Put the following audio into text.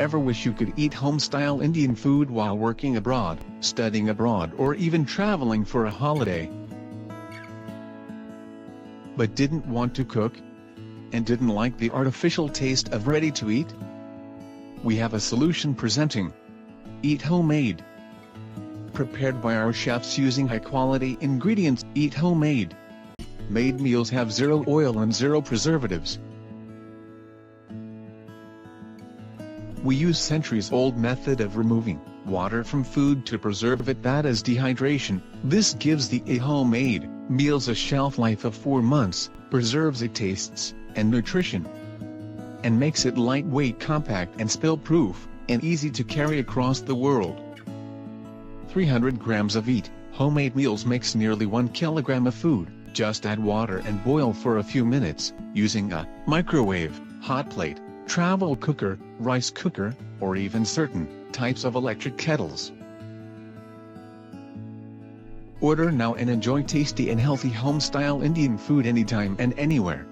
Ever wish you could eat home-style Indian food while working abroad, studying abroad, or even traveling for a holiday? But didn't want to cook? And didn't like the artificial taste of ready-to-eat? We have a solution presenting Eat Homemade. Prepared by our chefs using high-quality ingredients, Eat Homemade. Made meals have zero oil and zero preservatives. We use centuries-old method of removing water from food to preserve it, that is dehydration. This gives the homemade meals a shelf life of 4 months, preserves its tastes and nutrition, and makes it lightweight, compact and spill-proof, and easy to carry across the world. 300 grams of Eat Homemade meals makes nearly 1 kilogram of food. Just add water and boil for a few minutes, using a microwave, hot plate, travel cooker, rice cooker, or even certain types of electric kettles. Order now and enjoy tasty and healthy home-style Indian food anytime and anywhere.